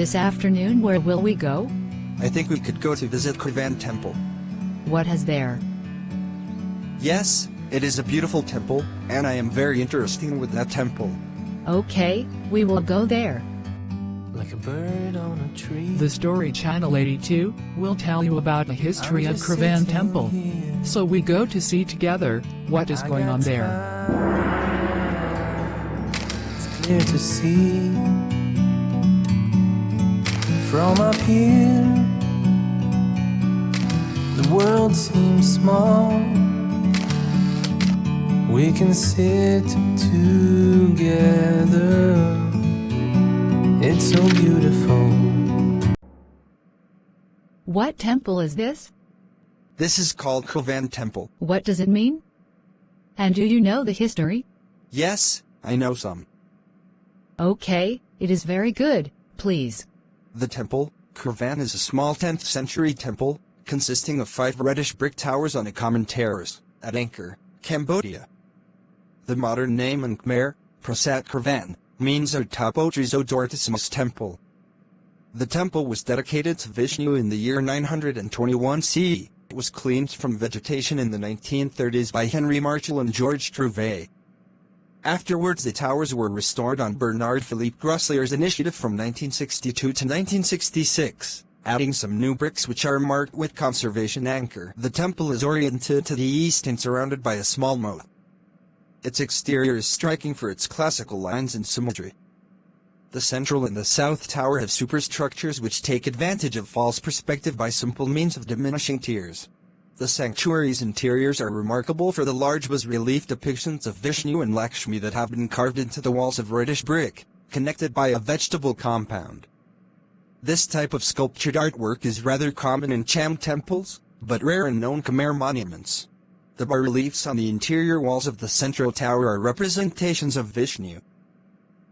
This afternoon where will we go? I think we could go to visit Kravan Temple. What has there? Yes, it is a beautiful temple, and I am very interested with that temple. Okay, we will go there. Like a bird on a tree. The Story Channel 82 will tell you about the history of Kravan Temple. So we go to see together what is going on there. It's clear to see from up here. The world seems small. We can sit together. It's so beautiful. What temple is this? This is called Kravan Temple. What does it mean? And do you know the history? Yes, I know some. Okay, it is very good, please. The temple, Kravan, is a small 10th century temple, consisting of 5 reddish brick towers on a common terrace, at Angkor, Cambodia. The modern name in Khmer, Prasat Kravan, means Tapotrizo temple. The temple was dedicated to Vishnu in the year 921 CE. It was cleaned from vegetation in the 1930s by Henry Marshall and George Trouvé. Afterwards the towers were restored on Bernard Philippe Groslier's initiative from 1962 to 1966, adding some new bricks which are marked with conservation anchor. The temple is oriented to the east and surrounded by a small moat. Its exterior is striking for its classical lines and symmetry. The central and the south tower have superstructures which take advantage of false perspective by simple means of diminishing tiers. The sanctuary's interiors are remarkable for the large bas-relief depictions of Vishnu and Lakshmi that have been carved into the walls of reddish brick, connected by a vegetable compound. This type of sculptured artwork is rather common in Cham temples, but rare in known Khmer monuments. The bas-reliefs on the interior walls of the central tower are representations of Vishnu.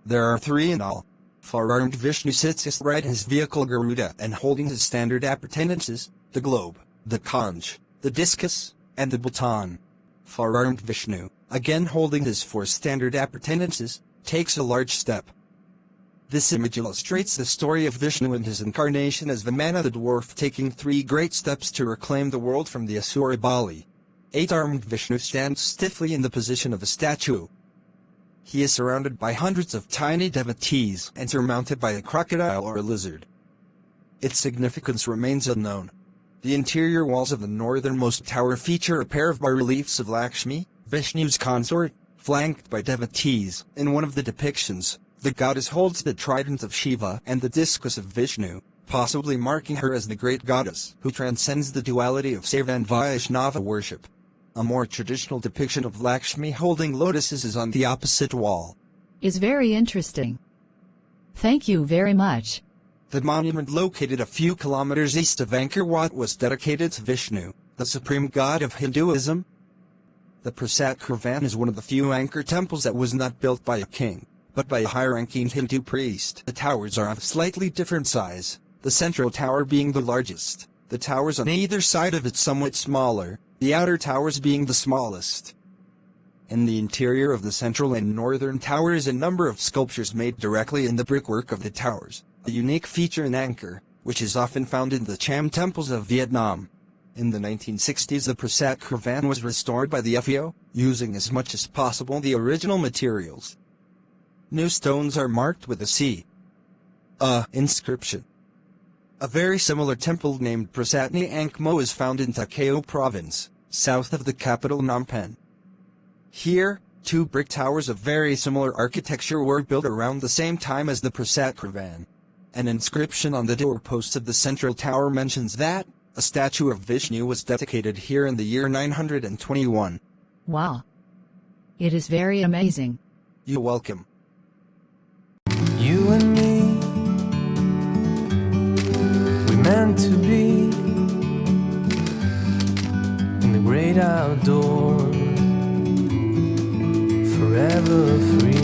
There are 3 in all. Far-armed Vishnu sits astride his vehicle Garuda and holding his standard appurtenances, the globe, the conch, the discus, and the baton. Far-armed Vishnu, again holding his 4 standard appurtenances, takes a large step. This image illustrates the story of Vishnu and his incarnation as Vamana the dwarf taking 3 great steps to reclaim the world from the Asura Bali. 8-armed Vishnu stands stiffly in the position of a statue. He is surrounded by hundreds of tiny devotees and surmounted by a crocodile or a lizard. Its significance remains unknown. The interior walls of the northernmost tower feature a pair of bas-reliefs of Lakshmi, Vishnu's consort, flanked by devotees. In one of the depictions, the goddess holds the trident of Shiva and the discus of Vishnu, possibly marking her as the great goddess who transcends the duality of Saiva and Vaishnava worship. A more traditional depiction of Lakshmi holding lotuses is on the opposite wall. Is very interesting. Thank you very much. The monument located a few kilometers east of Angkor Wat was dedicated to Vishnu, the supreme god of Hinduism. The Prasat Kravan is one of the few Angkor temples that was not built by a king, but by a high-ranking Hindu priest. The towers are of slightly different size, the central tower being the largest, the towers on either side of it somewhat smaller, the outer towers being the smallest. In the interior of the central and northern towers a number of sculptures made directly in the brickwork of the towers, a unique feature in Angkor, which is often found in the Cham temples of Vietnam. In the 1960s the Prasat Kravan was restored by the FEO, using as much as possible the original materials. New stones are marked with a C. Inscription. A very similar temple named Prasatni Angkmo is found in Takeo province, south of the capital Phnom Penh. Here, 2 brick towers of very similar architecture were built around the same time as the Prasat Kravan. An inscription on the doorpost of the central tower mentions that a statue of Vishnu was dedicated here in the year 921. Wow. It is very amazing. You're welcome. You and me, we meant to be in the great outdoors, forever free.